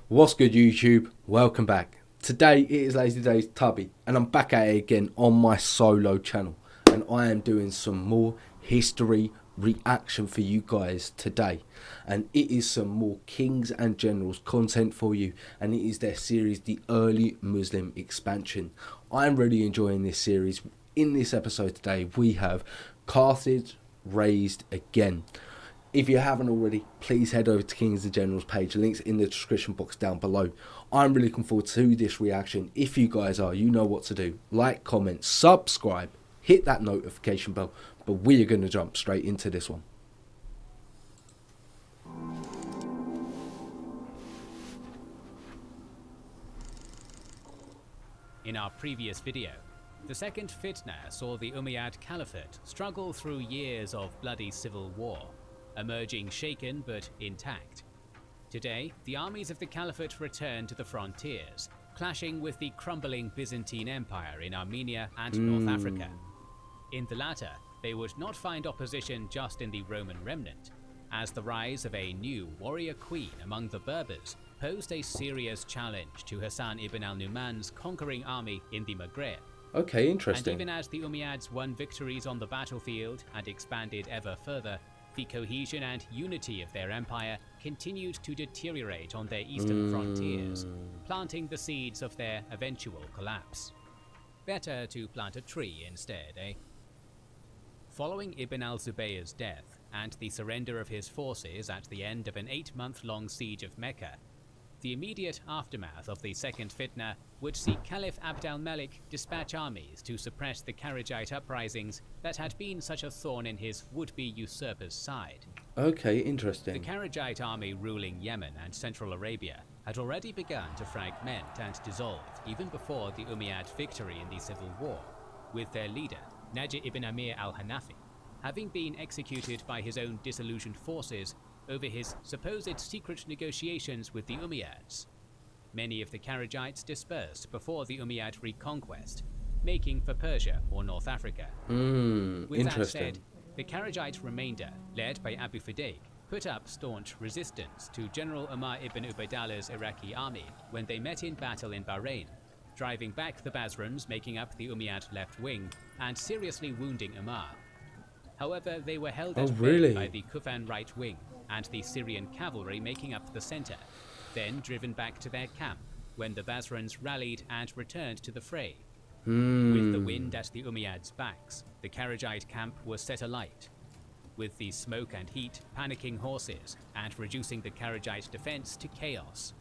What's good, YouTube? Welcome back. Today it is Lazy Daze Tubby, and I'm back at it again on my solo channel, and I am doing some more history reaction for you guys today, and it is some more Kings and Generals content for you, and it is their series, the Early Muslim Expansion. I'm really enjoying this series. In this episode today, we have Carthage Razed Again. If you haven't already, please head over to Kings and Generals page. Links in the description box down below. I'm really looking forward to this reaction. If you guys are, you know what to do. Like, comment, subscribe, hit that notification bell. But we are going to jump straight into this one. In our previous video, the second Fitna saw the Umayyad Caliphate struggle through years of bloody civil war, emerging shaken but intact. Today, the armies of the Caliphate return to the frontiers, clashing with the crumbling Byzantine Empire in Armenia and North Africa. In the latter, they would not find opposition just in the Roman remnant, as the rise of a new warrior queen among the Berbers posed a serious challenge to Hassan ibn al-Numan's conquering army in the Maghreb. Okay, interesting. And even as the Umayyads won victories on the battlefield and expanded ever further, the cohesion and unity of their empire continued to deteriorate on their eastern frontiers, planting the seeds of their eventual collapse. Better to plant a tree instead, eh? Following Ibn al-Zubayr's death and the surrender of his forces at the end of an 8-month-long siege of Mecca, the immediate aftermath of the second Fitna would see Caliph Abd al-Malik dispatch armies to suppress the Carajite uprisings that had been such a thorn in his would-be usurper's side. Okay, interesting. The Carajite army ruling Yemen and Central Arabia had already begun to fragment and dissolve even before the Umayyad victory in the civil war, with their leader, Najib ibn Amir al-Hanafi, having been executed by his own disillusioned forces over his supposed secret negotiations with the Umayyads. Many of the Carajites dispersed before the Umayyad reconquest, making for Persia or North Africa. With that said, the Carajite remainder, led by Abu Fudayk, put up staunch resistance to General Umar ibn Ubaydallah's Iraqi army when they met in battle in Bahrain, driving back the Basrans making up the Umayyad left wing and seriously wounding Umar. However, they were held at bay by the Kufan right wing and the Syrian cavalry making up the center, then driven back to their camp when the Basrans rallied and returned to the fray. With the wind at the Umayyads' backs, the Carajite camp was set alight, with the smoke and heat panicking horses and reducing the Carajite defense to chaos.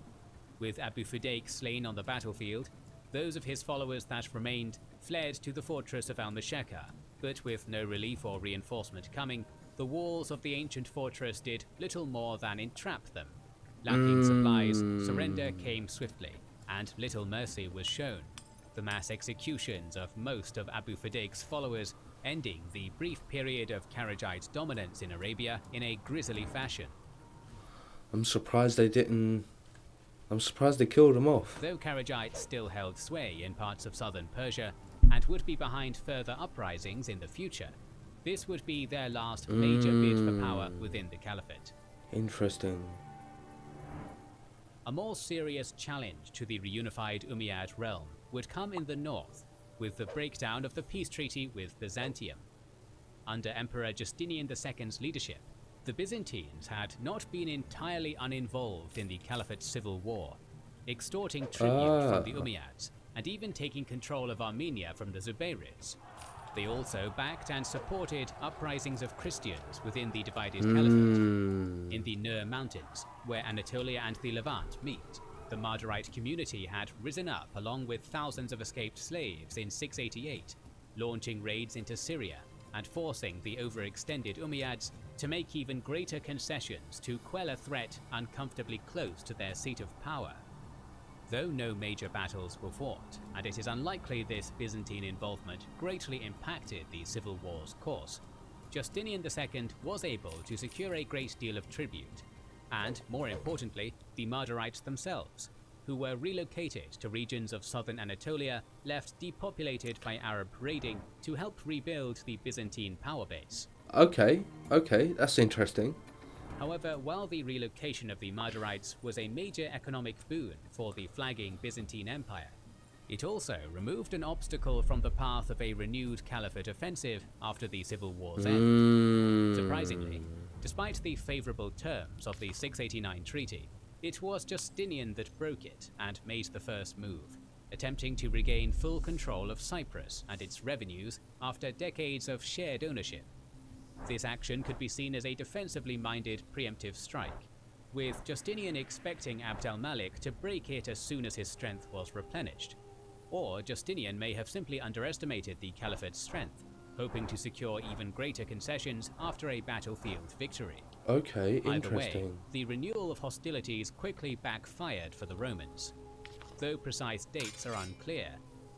With Abu Fudayk slain on the battlefield, those of his followers that remained fled to the fortress of al-Mashaka, but with no relief or reinforcement coming, the walls of the ancient fortress did little more than entrap them. Lacking supplies, surrender came swiftly, and little mercy was shown, the mass executions of most of Abu Fudayk's followers ending the brief period of Carajite dominance in Arabia in a grisly fashion. I'm surprised they killed him off. Though Carajites still held sway in parts of southern Persia and would be behind further uprisings in the future, this would be their last major bid for power within the Caliphate. Interesting. A more serious challenge to the reunified Umayyad realm would come in the north, with the breakdown of the peace treaty with Byzantium. Under Emperor Justinian II's leadership, the Byzantines had not been entirely uninvolved in the Caliphate's civil war, extorting tribute from the Umayyads and even taking control of Armenia from the Zubayrids. They also backed and supported uprisings of Christians within the divided Caliphate. In the Nur Mountains, where Anatolia and the Levant meet, the Mardarite community had risen up along with thousands of escaped slaves in 688, launching raids into Syria and forcing the overextended Umayyads to make even greater concessions to quell a threat uncomfortably close to their seat of power. Though no major battles were fought, and it is unlikely this Byzantine involvement greatly impacted the civil war's course, Justinian II was able to secure a great deal of tribute, and, more importantly, the Mardarites themselves, who were relocated to regions of southern Anatolia left depopulated by Arab raiding to help rebuild the Byzantine power base. Okay, that's interesting. However, while the relocation of the Mardarites was a major economic boon for the flagging Byzantine Empire, it also removed an obstacle from the path of a renewed Caliphate offensive after the civil war's end. Surprisingly, despite the favourable terms of the 689 treaty, it was Justinian that broke it and made the first move, attempting to regain full control of Cyprus and its revenues after decades of shared ownership. This action could be seen as a defensively minded preemptive strike, with Justinian expecting Abd al-Malik to break it as soon as his strength was replenished. Or Justinian may have simply underestimated the Caliphate's strength, hoping to secure even greater concessions after a battlefield victory. Okay, Either way, interesting. the renewal of hostilities quickly backfired for the Romans. Though precise dates are unclear,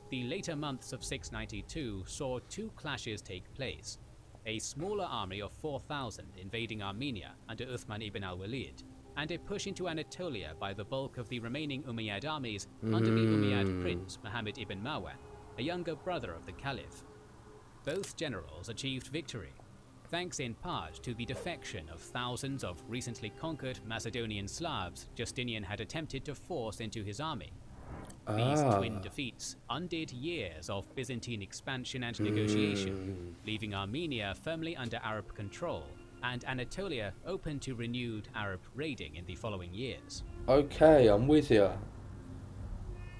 the later months of 692 saw two clashes take place: a smaller army of 4,000 invading Armenia under Uthman ibn al-Walid, and a push into Anatolia by the bulk of the remaining Umayyad armies under the Umayyad prince Muhammad ibn Marwan, a younger brother of the Caliph. Both generals achieved victory, thanks in part to the defection of thousands of recently conquered Macedonian Slavs Justinian had attempted to force into his army. These twin defeats undid years of Byzantine expansion and negotiation, leaving Armenia firmly under Arab control and Anatolia open to renewed Arab raiding in the following years. Okay, I'm with you.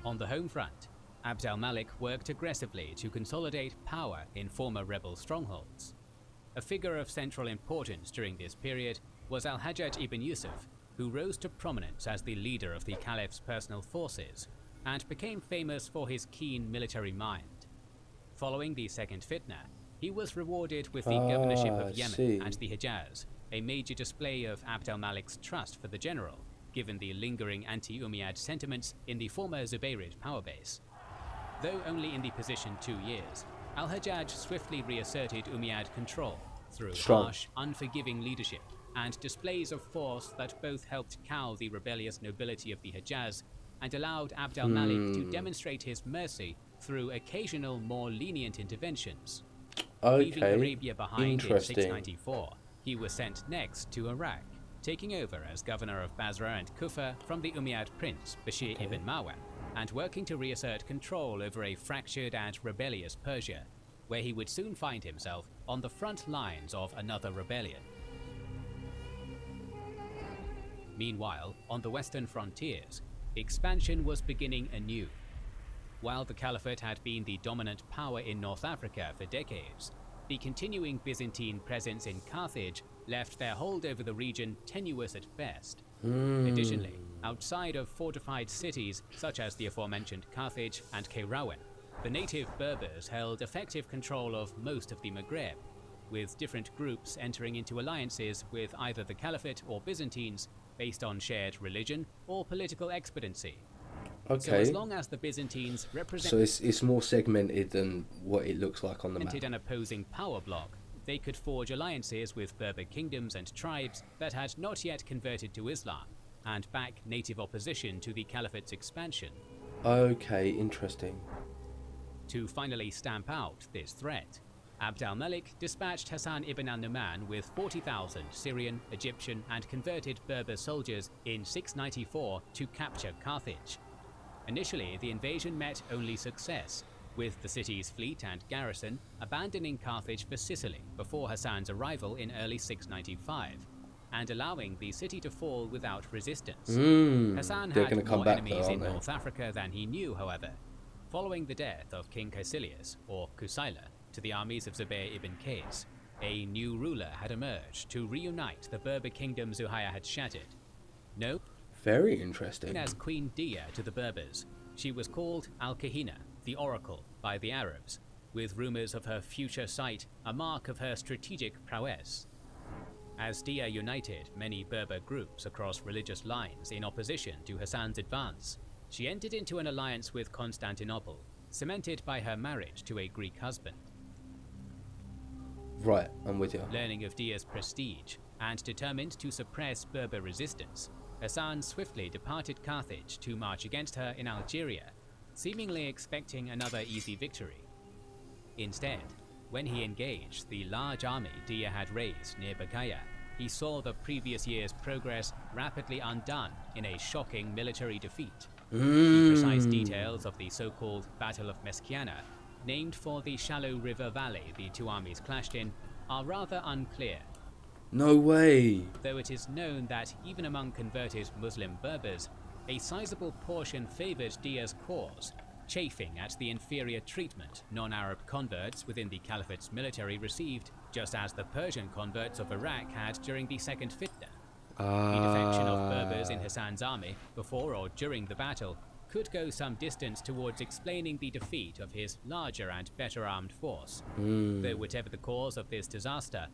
On the home front, Abd al-Malik worked aggressively to consolidate power in former rebel strongholds. A figure of central importance during this period was al-Hajjaj ibn Yusuf, who rose to prominence as the leader of the Caliph's personal forces and became famous for his keen military mind. Following the Second Fitna, he was rewarded with the governorship of Yemen and the Hejaz, a major display of Abd al-Malik's trust for the general, given the lingering anti-Umayyad sentiments in the former Zubayrid power base. Though only in the position 2 years, al-Hajjaj swiftly reasserted Umayyad control through harsh, unforgiving leadership and displays of force that both helped cow the rebellious nobility of the Hejaz and allowed Abd al-Malik to demonstrate his mercy through occasional more lenient interventions. Leaving Arabia behind in 694, he was sent next to Iraq, taking over as governor of Basra and Kufa from the Umayyad prince Bashir ibn Marwan, and working to reassert control over a fractured and rebellious Persia, where he would soon find himself on the front lines of another rebellion. Meanwhile, on the western frontiers, expansion was beginning anew. While the Caliphate had been the dominant power in North Africa for decades, the continuing Byzantine presence in Carthage left their hold over the region tenuous at best. Additionally, outside of fortified cities such as the aforementioned Carthage and Kairouan, the native Berbers held effective control of most of the Maghreb, with different groups entering into alliances with either the Caliphate or Byzantines based on shared religion or political expediency. So as long as the Byzantines represented it's more segmented than what it looks like on the map. An opposing power bloc, they could forge alliances with Berber kingdoms and tribes that had not yet converted to Islam and back native opposition to the Caliphate's expansion. Okay, interesting. To finally stamp out this threat, Abd al-Malik dispatched Hassan ibn al-Numan with 40,000 Syrian, Egyptian and converted Berber soldiers in 694 to capture Carthage. Initially, the invasion met only success, with the city's fleet and garrison abandoning Carthage for Sicily before Hassan's arrival in early 695, and allowing the city to fall without resistance. Hassan had more enemies in North Africa than he knew, however. Following the death of King Caecilius, or Kusaila, to the armies of Zubair ibn Qais, a new ruler had emerged to reunite the Berber kingdom Zuhaya had shattered. Very interesting. As Queen Dia to the Berbers, she was called Al-Kahina, the Oracle, by the Arabs, with rumors of her future sight a mark of her strategic prowess. As Dia united many Berber groups across religious lines in opposition to Hassan's advance, she entered into an alliance with Constantinople, cemented by her marriage to a Greek husband. Right, I'm with you. Learning of Dia's prestige and determined to suppress Berber resistance, Hassan swiftly departed Carthage to march against her in Algeria, seemingly expecting another easy victory. Instead, when he engaged the large army Dia had raised near Bagaya, he saw the previous year's progress rapidly undone in a shocking military defeat. The precise details of the so-called Battle of Mesquiana, named for the shallow river valley the two armies clashed in, are rather unclear. No way. Though it is known that even among converted Muslim Berbers, a sizable portion favored Dia's cause, chafing at the inferior treatment non-Arab converts within the Caliphate's military received, just as the Persian converts of Iraq had during the Second Fitna. The defection of Berbers in Hassan's army before or during the battle could go some distance towards explaining the defeat of his larger and better armed force. Though whatever the cause of this disaster,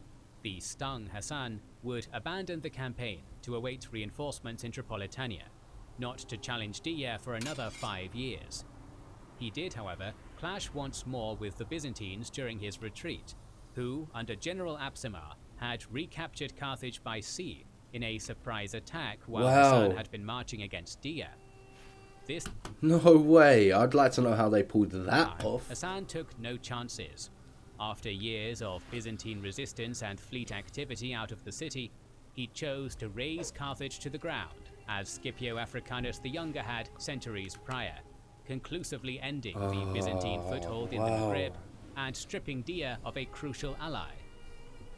the stung Hassan would abandon the campaign to await reinforcements in Tripolitania, not to challenge Dia for another 5 years. He did, however, clash once more with the Byzantines during his retreat, who, under General Absimar, had recaptured Carthage by sea in a surprise attack while Hassan had been marching against Dia. No way. I'd like to know how they pulled that off. Hassan took no chances. After years of Byzantine resistance and fleet activity out of the city, he chose to raze Carthage to the ground, as Scipio Africanus the Younger had centuries prior, conclusively ending the Byzantine foothold in the Maghreb and stripping Dia of a crucial ally.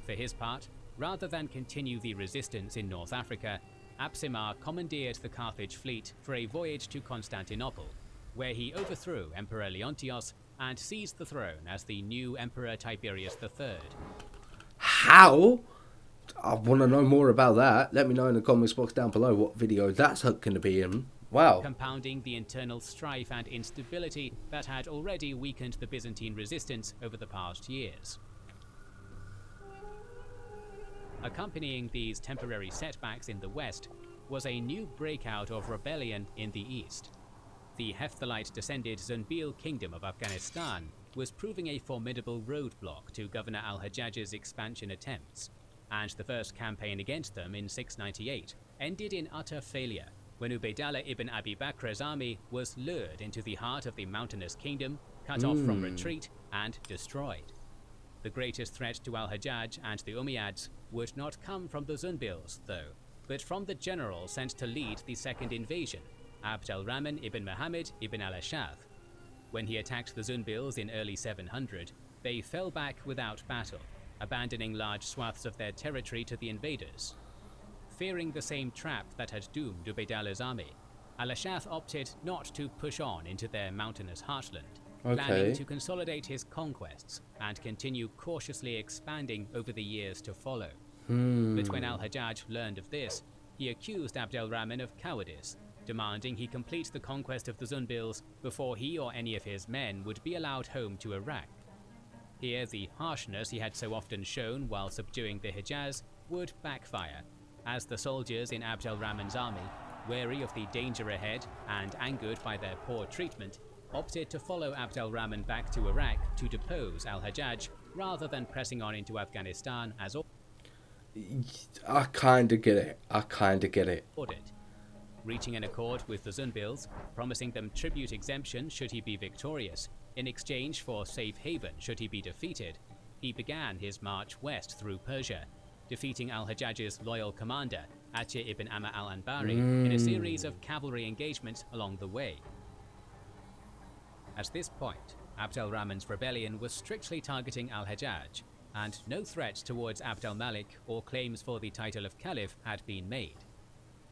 For his part, rather than continue the resistance in North Africa, Absimar commandeered the Carthage fleet for a voyage to Constantinople, where he overthrew Emperor Leontios and seized the throne as the new Emperor Tiberius III. How? I want to know more about that. Let me know in the comments box down below what video that's going to be in. Wow. Compounding the internal strife and instability that had already weakened the Byzantine resistance over the past years. Accompanying these temporary setbacks in the west was a new breakout of rebellion in the east. The Hephthalite-descended Zunbil kingdom of Afghanistan was proving a formidable roadblock to Governor al-Hajjaj's expansion attempts, and the first campaign against them in 698 ended in utter failure when Ubaydallah ibn Abi Bakr's army was lured into the heart of the mountainous kingdom, cut off from retreat, and destroyed. The greatest threat to al-Hajjaj and the Umayyads would not come from the Zunbils, though, but from the general sent to lead the second invasion, Abd al-Rahman ibn Muhammad ibn al-Ash'ath. When he attacked the Zunbils in early 700, they fell back without battle, abandoning large swaths of their territory to the invaders. Fearing the same trap that had doomed Ubaydallah's army, al-Ash'ath opted not to push on into their mountainous heartland, planning to consolidate his conquests and continue cautiously expanding over the years to follow. But when al-Hajjaj learned of this, he accused Abd al-Rahman of cowardice, demanding he complete the conquest of the Zunbils before he or any of his men would be allowed home to Iraq. Here, the harshness he had so often shown while subduing the Hijaz would backfire, as the soldiers in Abd al-Rahman's army, wary of the danger ahead and angered by their poor treatment, opted to follow Abd al-Rahman back to Iraq to depose al-Hajjaj rather than pressing on into Afghanistan as I kinda get it. ordered. Reaching an accord with the Zunbils, promising them tribute exemption should he be victorious, in exchange for safe haven should he be defeated, he began his march west through Persia, defeating al-Hajjaj's loyal commander, Atiyah ibn Amr al-Anbari, in a series of cavalry engagements along the way. At this point, Abd al-Rahman's rebellion was strictly targeting al-Hajjaj, and no threats towards Abd al-Malik or claims for the title of Caliph had been made.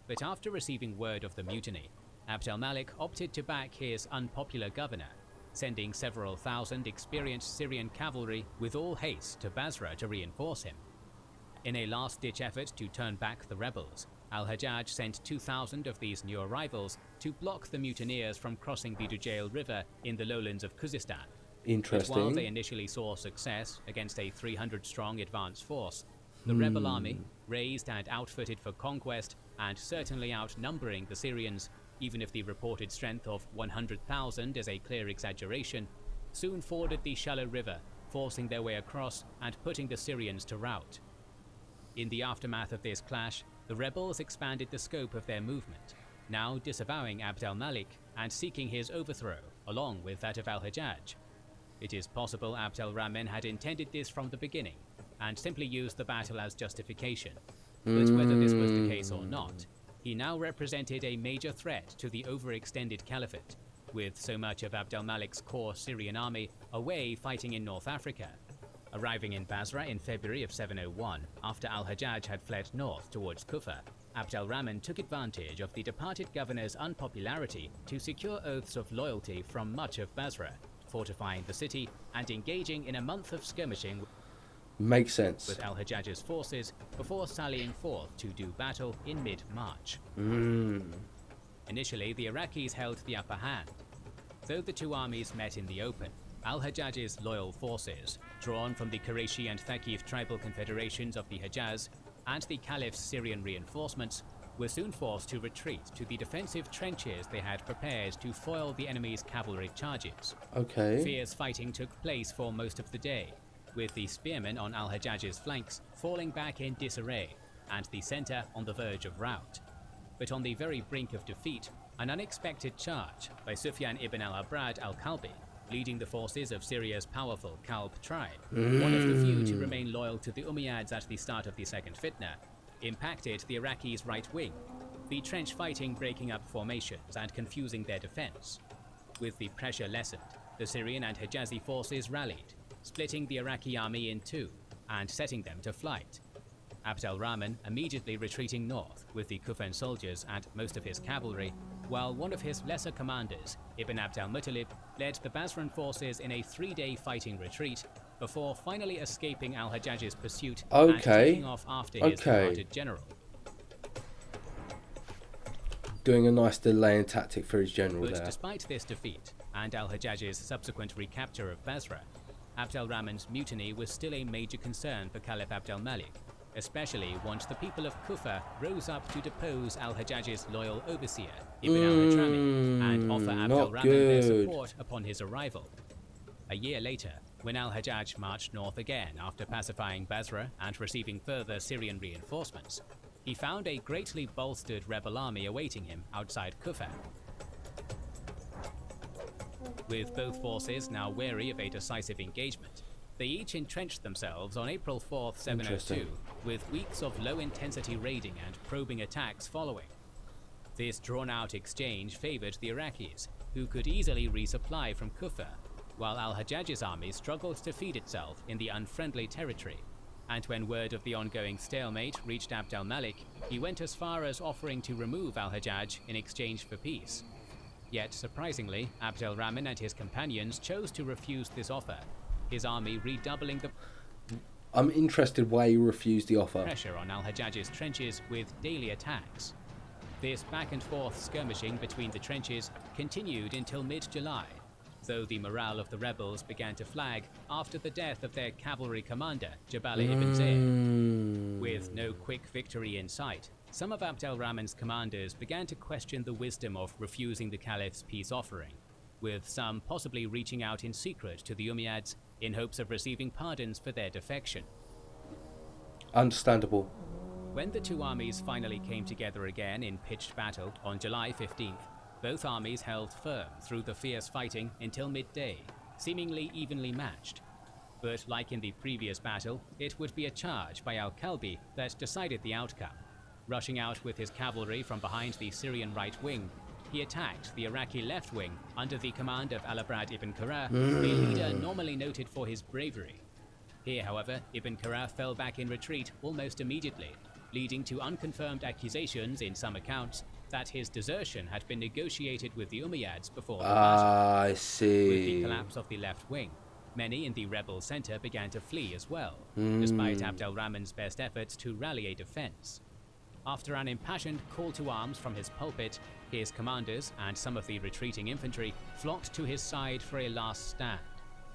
But after receiving word of the mutiny, Abd al-Malik opted to back his unpopular governor, sending several thousand experienced Syrian cavalry with all haste to Basra to reinforce him. In a last-ditch effort to turn back the rebels, al-Hajjaj sent 2,000 of these new arrivals to block the mutineers from crossing the Dujail River in the lowlands of Khuzestan. Interesting. But while they initially saw success against a 300-strong advance force, the rebel army, raised and outfitted for conquest and certainly outnumbering the Syrians, even if the reported strength of 100,000 is a clear exaggeration, soon forded the shallow river, forcing their way across and putting the Syrians to rout. In the aftermath of this clash, the rebels expanded the scope of their movement, now disavowing Abd al-Malik and seeking his overthrow, along with that of al-Hajjaj. It is possible Abd al-Rahman had intended this from the beginning, and simply used the battle as justification, But whether this was the case or not, he now represented a major threat to the overextended Caliphate, with so much of Abd al-Malik's core Syrian army away fighting in North Africa. Arriving in Basra in February of 701, after al-Hajjaj had fled north towards Kufa, Abd al-Rahman took advantage of the departed governor's unpopularity to secure oaths of loyalty from much of Basra, fortifying the city and engaging in a month of skirmishing Makes sense. with al-Hajjaj's forces before sallying forth to do battle in mid-March. Initially, the Iraqis held the upper hand. Though the two armies met in the open, al-Hajjaj's loyal forces, drawn from the Qurayshi and Thaqif tribal confederations of the Hejaz and the Caliph's Syrian reinforcements, were soon forced to retreat to the defensive trenches they had prepared to foil the enemy's cavalry charges. Okay. Fierce fighting took place for most of the day, with the spearmen on al-Hajjaj's flanks falling back in disarray and the center on the verge of rout. But on the very brink of defeat, an unexpected charge by Sufyan ibn al-Abrad al-Kalbi, leading the forces of Syria's powerful Kalb tribe, one of the few to remain loyal to the Umayyads at the start of the Second Fitna, impacted the Iraqis' right wing, the trench fighting breaking up formations and confusing their defense. With the pressure lessened, the Syrian and Hijazi forces rallied, splitting the Iraqi army in two and setting them to flight. Abd al-Rahman immediately retreating north with the Kufan soldiers and most of his cavalry, while one of his lesser commanders, Ibn Abd al-Muttalib, led the Basran forces in a 3-day fighting retreat before finally escaping al-Hajjaj's pursuit and taking off after his departed general. Doing a nice delaying tactic for his general But there. despite this defeat and al-Hajjaj's subsequent recapture of Basra, Abd al-Rahman's mutiny was still a major concern for Caliph Abd al-Malik, especially once the people of Kufa rose up to depose al-Hajjaj's loyal overseer, Ibn al-Hadrami, and offer Abd al-Rahman their support upon his arrival. A year later, when al-Hajjaj marched north again after pacifying Basra and receiving further Syrian reinforcements, he found a greatly bolstered rebel army awaiting him outside Kufa. With both forces now wary of a decisive engagement, they each entrenched themselves on April 4th, 702, with weeks of low-intensity raiding and probing attacks following. This drawn-out exchange favored the Iraqis, who could easily resupply from Kufa, while al-Hajjaj's army struggled to feed itself in the unfriendly territory. And when word of the ongoing stalemate reached Abd al-Malik, he went as far as offering to remove al-Hajjaj in exchange for peace. Yet, surprisingly, Abd al-Rahman and his companions chose to refuse this offer, his army redoubling the I'm interested why he refused the offer. pressure on al-Hajjaj's trenches with daily attacks. This back-and-forth skirmishing between the trenches continued until mid-July, though the morale of the rebels began to flag after the death of their cavalry commander, Jabal ibn Zayd. With no quick victory in sight, some of Abd al-Rahman's commanders began to question the wisdom of refusing the Caliph's peace offering, with some possibly reaching out in secret to the Umayyads in hopes of receiving pardons for their defection. Understandable. When the two armies finally came together again in pitched battle on July 15th, both armies held firm through the fierce fighting until midday, seemingly evenly matched. But like in the previous battle, it would be a charge by al-Kalbi that decided the outcome. Rushing out with his cavalry from behind the Syrian right wing, he attacked the Iraqi left wing under the command of al-Abrad ibn Qurra, a leader normally noted for his bravery. Here, however, Ibn Qurra fell back in retreat almost immediately, leading to unconfirmed accusations in some accounts that his desertion had been negotiated with the Umayyads before the battle. I see. With the collapse of the left wing, many in the rebel center began to flee as well, despite Abd al-Rahman's best efforts to rally a defense. After an impassioned call to arms from his pulpit, his commanders and some of the retreating infantry flocked to his side for a last stand.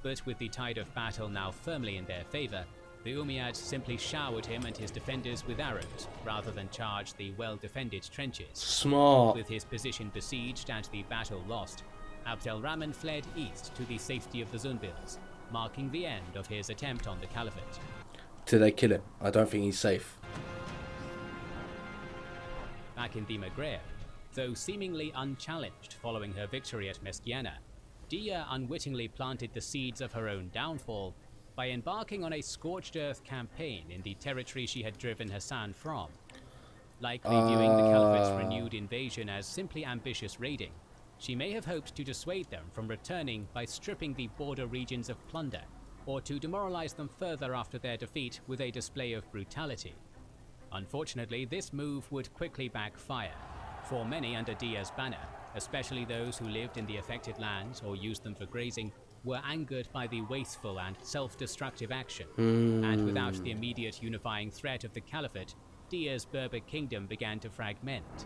But with the tide of battle now firmly in their favor, the Umayyads simply showered him and his defenders with arrows, rather than charge the well-defended trenches. Smart. With his position besieged and the battle lost, Abd al-Rahman fled east to the safety of the Zunbils, marking the end of his attempt on the Caliphate. Did they kill him? I don't think he's safe. Back in the Maghreb, though seemingly unchallenged following her victory at Mesquiana, Dia unwittingly planted the seeds of her own downfall by embarking on a scorched earth campaign in the territory she had driven Hassan from. Likely viewing the Caliphate's renewed invasion as simply ambitious raiding, she may have hoped to dissuade them from returning by stripping the border regions of plunder, or to demoralize them further after their defeat with a display of brutality. Unfortunately, this move would quickly backfire, for many under Dia's banner, especially those who lived in the affected lands or used them for grazing, were angered by the wasteful and self-destructive action, and without the immediate unifying threat of the Caliphate, Dia's Berber kingdom began to fragment.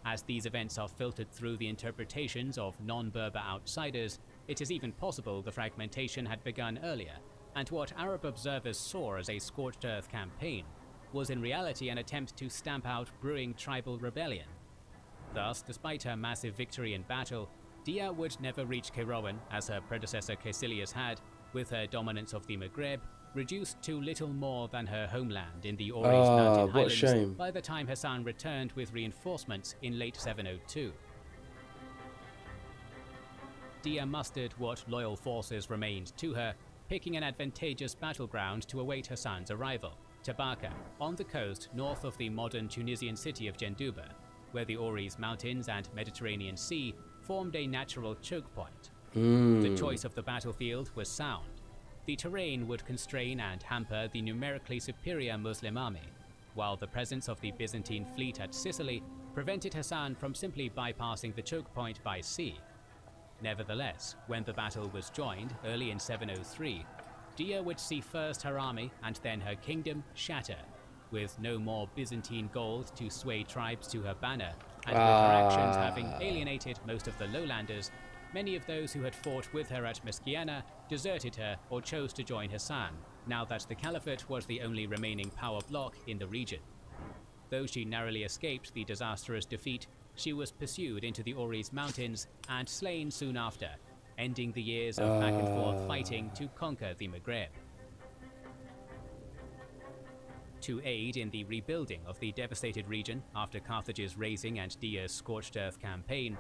As these events are filtered through the interpretations of non-Berber outsiders, it is even possible the fragmentation had begun earlier, and what Arab observers saw as a scorched earth campaign was in reality an attempt to stamp out brewing tribal rebellion. Thus, despite her massive victory in battle, Dia would never reach Kairouan as her predecessor Caecilius had, with her dominance of the Maghreb reduced to little more than her homeland in the Auris mountain highlands by the time Hassan returned with reinforcements in late 702. Dia mustered what loyal forces remained to her, picking an advantageous battleground to await Hassan's arrival, Tabaka, on the coast north of the modern Tunisian city of Jendouba, where the Auris Mountains and Mediterranean Sea formed a natural choke point. The choice of the battlefield was sound. The terrain would constrain and hamper the numerically superior Muslim army, while the presence of the Byzantine fleet at Sicily prevented Hassan from simply bypassing the choke point by sea. Nevertheless, when the battle was joined early in 703, Dia would see first her army and then her kingdom shatter, with no more Byzantine gold to sway tribes to her banner, and with her actions having alienated most of the lowlanders, many of those who had fought with her at Mesquiana deserted her or chose to join Hassan, now that the Caliphate was the only remaining power bloc in the region. Though she narrowly escaped the disastrous defeat, she was pursued into the Auris Mountains and slain soon after, ending the years of back-and-forth fighting to conquer the Maghreb. To aid in the rebuilding of the devastated region after Carthage's razing and Dia's scorched earth campaign,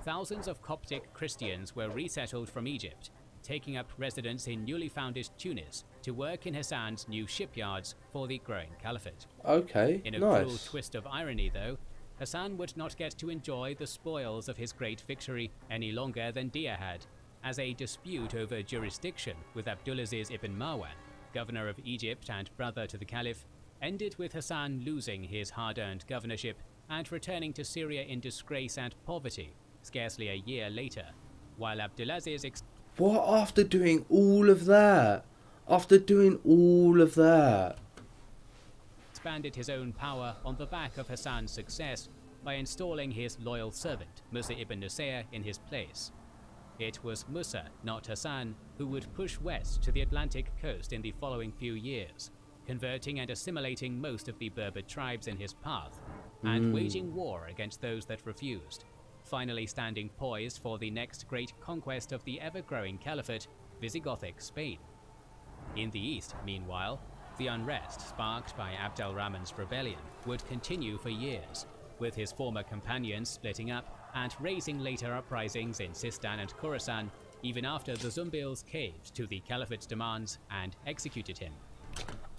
thousands of Coptic Christians were resettled from Egypt, taking up residence in newly founded Tunis to work in Hassan's new shipyards for the growing Caliphate. Okay, in a cruel twist of irony, though, Hassan would not get to enjoy the spoils of his great victory any longer than Dia had, as a dispute over jurisdiction with Abdulaziz ibn Marwan, governor of Egypt and brother to the Caliph, ended with Hassan losing his hard-earned governorship and returning to Syria in disgrace and poverty scarcely a year later, while Abdulaziz What, after doing all of that? After doing all of that? expanded his own power on the back of Hassan's success by installing his loyal servant, Musa ibn Nusayr, in his place. It was Musa, not Hassan, who would push west to the Atlantic coast in the following few years, converting and assimilating most of the Berber tribes in his path, and waging war against those that refused, finally standing poised for the next great conquest of the ever-growing Caliphate, Visigothic Spain. In the east, meanwhile, the unrest sparked by Abd al-Rahman's rebellion would continue for years, with his former companions splitting up and raising later uprisings in Sistan and Khorasan, even after the Zumbils caved to the Caliphate's demands and executed him.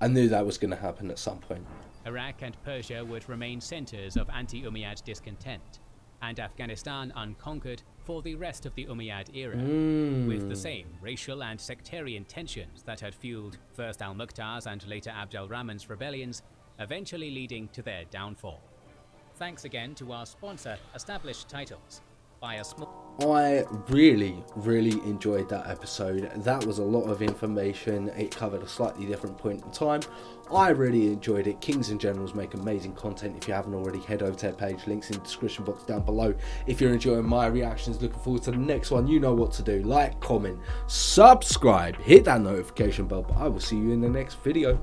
I knew that was going to happen at some point. Iraq and Persia would remain centers of anti-Umayyad discontent, and Afghanistan unconquered for the rest of the Umayyad era, with the same racial and sectarian tensions that had fueled first al-Muqtar's and later Abd al-Rahman's rebellions, eventually leading to their downfall. Thanks again to our sponsor, Established Titles. I really enjoyed that episode. That was a lot of information. It covered a slightly different point in time. I really enjoyed it. Kings and Generals make amazing content. If you haven't already, head over to their page. Links in the description box down below. If you're enjoying my reactions, looking forward to the next one, you know what to do. Like, comment, subscribe, hit that notification bell. But I will see you in the next video.